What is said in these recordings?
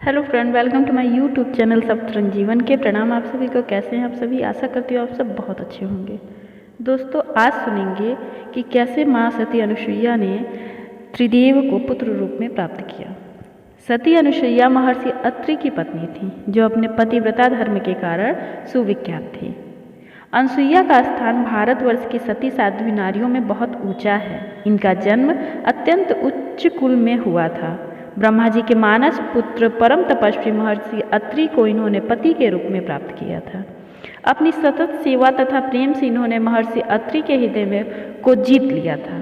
Hello friend, welcome to my YouTube channel Saptranjeevan के। प्रणाम आप सभी को। कैसे हैं आप सभी? आशा करती हूँ आप सब बहुत अच्छे होंगे। दोस्तों, आज सुनेंगे कि कैसे माँ सती अनुसुईया ने त्रिदेव को पुत्र रूप में प्राप्त किया। सती अनुसुईया महर्षि अत्रि की पत्नी थी, जो अपने पतिव्रता धर्म के कारण सुविख्यात थी। अनुसुईया का स्थान भारतवर्ष की सती साध्वी नारियों में बहुत ऊंचा है। इनका जन्म अत्यंत उच्च कुल में हुआ था। ब्रह्मा जी के मानस पुत्र परम तपस्वी महर्षि अत्रि को इन्होंने पति के रूप में प्राप्त किया था। अपनी सतत सेवा तथा प्रेम से इन्होंने महर्षि अत्रि के हृदय में को जीत लिया था।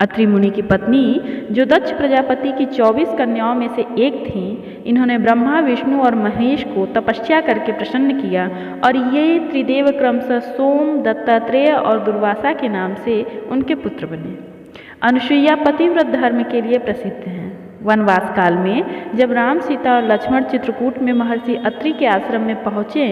अत्रि मुनि की पत्नी, जो दक्ष प्रजापति की 24 कन्याओं में से एक थीं, इन्होंने ब्रह्मा, विष्णु और महेश को तपस्या करके प्रसन्न किया और ये त्रिदेव क्रमशः सोम, दत्तात्रेय और दुर्वासा के नाम से उनके पुत्र बने। अनुसुईया पतिव्रत धर्म के लिए प्रसिद्ध हैं। वनवास काल में जब राम, सीता और लक्ष्मण चित्रकूट में महर्षि अत्रि के आश्रम में पहुँचे,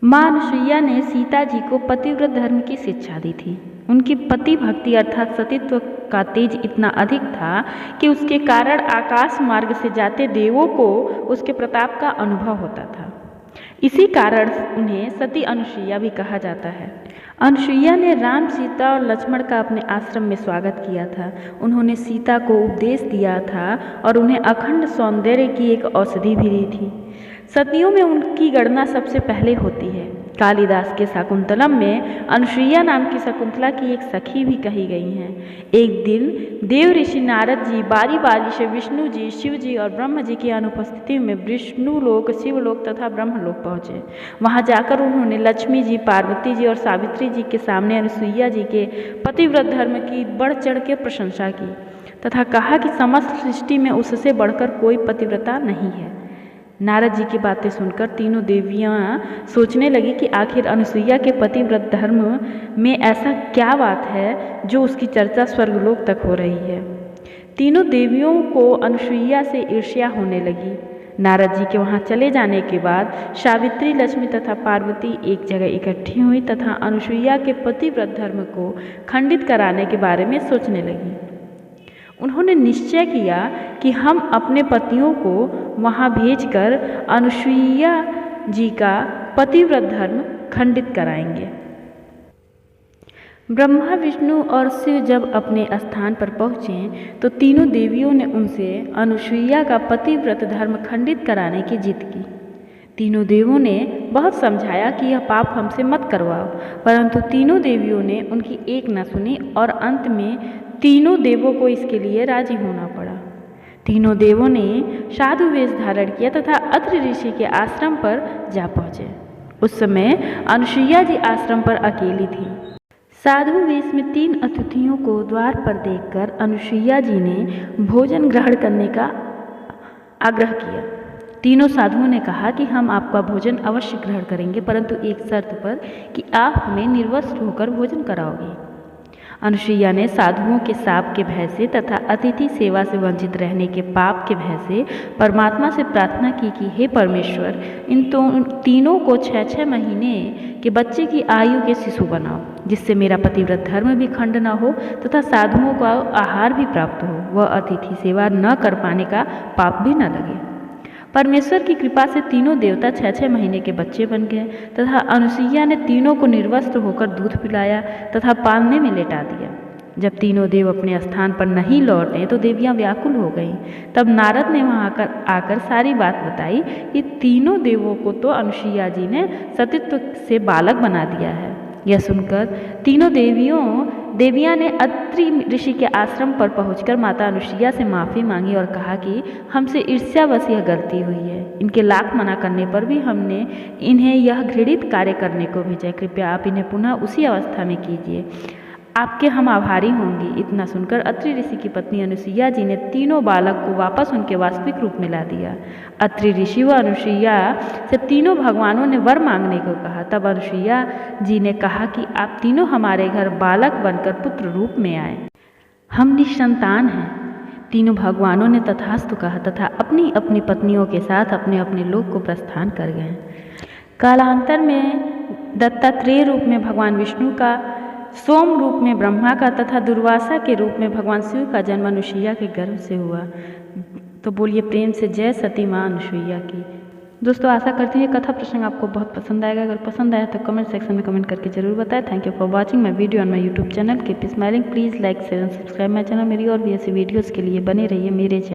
माँ अनुसुईया ने सीता जी को पतिव्रत धर्म की शिक्षा दी थी। उनकी पति भक्ति अर्थात सतीत्व का तेज इतना अधिक था कि उसके कारण आकाश मार्ग से जाते देवों को उसके प्रताप का अनुभव होता था। इसी कारण उन्हें सती अनुसुईया भी कहा जाता है। अनुसुईया ने राम, सीता और लक्ष्मण का अपने आश्रम में स्वागत किया था। उन्होंने सीता को उपदेश दिया था और उन्हें अखंड सौंदर्य की एक औषधि भी दी थी। सतियों में उनकी गणना सबसे पहले होती है। कालिदास के शाकुंतलम में अनुसुईया नाम की शकुंतला की एक सखी भी कही गई हैं। एक दिन देव ऋषि नारद जी बारी बारी से विष्णु जी, शिव जी और ब्रह्म जी की अनुपस्थिति में विष्णु लोक, शिवलोक तथा ब्रह्मलोक पहुँचे। वहाँ जाकर उन्होंने लक्ष्मी जी, पार्वती जी और सावित्री जी के सामने अनुसुईया जी के पतिव्रत धर्म की बढ़ चढ़ के प्रशंसा की तथा कहा कि समस्त सृष्टि में उससे बढ़कर कोई पतिव्रता नहीं है। नारद जी की बातें सुनकर तीनों देवियाँ सोचने लगी कि आखिर अनुसुईया के पतिव्रत धर्म में ऐसा क्या बात है जो उसकी चर्चा स्वर्गलोक तक हो रही है। तीनों देवियों को अनुसुईया से ईर्ष्या होने लगी। नारद जी के वहाँ चले जाने के बाद सावित्री, लक्ष्मी तथा पार्वती एक जगह इकट्ठी हुई तथा अनुसुईया के पतिव्रत धर्म को खंडित कराने के बारे में सोचने लगी। उन्होंने निश्चय किया कि हम अपने पतियों को वहाँ भेजकर अनुसुईया जी का पतिव्रत धर्म खंडित कराएंगे। ब्रह्मा, विष्णु और शिव जब अपने स्थान पर पहुँचे तो तीनों देवियों ने उनसे अनुसुईया का पतिव्रत धर्म खंडित कराने की जिद की। तीनों देवों ने बहुत समझाया कि यह पाप हमसे मत करवाओ, परंतु तीनों देवियों ने उनकी एक न सुनी और अंत में तीनों देवों को इसके लिए राजी होना पड़ा। तीनों देवों ने साधु वेश धारण किया तथा अत्रि ऋषि के आश्रम पर जा पहुँचे। उस समय अनुसुईया जी आश्रम पर अकेली थी। साधु वेश में 3 अतिथियों को द्वार पर देखकर अनुसुईया जी ने भोजन ग्रहण करने का आग्रह किया। तीनों साधुओं ने कहा कि हम आपका भोजन अवश्य ग्रहण करेंगे, परंतु एक शर्त पर कि आप हमें निर्वस्त्र होकर भोजन कराओगे। अनुसुईया ने साधुओं के शाप के भय से तथा अतिथि सेवा से वंचित रहने के पाप के भय से परमात्मा से प्रार्थना की कि हे परमेश्वर, इन तीनों को 6-6 महीने के बच्चे की आयु के शिशु बनाओ, जिससे मेरा पतिव्रत धर्म भी खंड न हो तथा साधुओं को आहार भी प्राप्त हो, वह अतिथि सेवा न कर पाने का पाप भी न लगे। परमेश्वर की कृपा से तीनों देवता 6-6 महीने के बच्चे बन गए तथा अनुसुईया ने तीनों को निर्वस्त्र होकर दूध पिलाया तथा पालने में लेटा दिया। जब तीनों देव अपने स्थान पर नहीं लौटे तो देवियां व्याकुल हो गईं। तब नारद ने वहां आकर सारी बात बताई कि तीनों देवों को तो अनुसुईया जी ने सतीत्व से बालक बना दिया है। यह सुनकर तीनों देवियां ने अत्रि ऋषि के आश्रम पर पहुंचकर माता अनुसुईया से माफ़ी मांगी और कहा कि हमसे ईर्ष्यावश यह गलती हुई है। इनके लाख मना करने पर भी हमने इन्हें यह घृणित कार्य करने को भेजा। कृपया आप इन्हें पुनः उसी अवस्था में कीजिए, आपके हम आभारी होंगे। इतना सुनकर अत्रि ऋषि की पत्नी अनुसुईया जी ने तीनों बालक को वापस उनके वास्तविक रूप में ला दिया। अत्रि ऋषि व अनुसुईया से तीनों भगवानों ने वर मांगने को कहा। तब अनुसुईया जी ने कहा कि आप तीनों हमारे घर बालक बनकर पुत्र रूप में आए। हम निसंतान हैं। तीनों भगवानों ने तथास्तु कहा तथा अपनी अपनी पत्नियों के साथ अपने अपने लोक को प्रस्थान कर गए। कालांतर में दत्तात्रेय रूप में भगवान विष्णु का, सोम रूप में ब्रह्मा का तथा दुर्वासा के रूप में भगवान शिव का जन्म अनुसुईया के गर्भ से हुआ। तो बोलिए प्रेम से जय सती माँ अनुसुईया की। दोस्तों आशा करती हूँ कथा प्रसंग आपको बहुत पसंद आएगा। अगर पसंद आया तो कमेंट सेक्शन में कमेंट करके जरूर बताएं। Thank you for watching my video on my YouTube channel. Keep smiling, please like share and subscribe my channel. मेरी और भी ऐसी वीडियोज़ के लिए बने रहिए मेरे चैनल।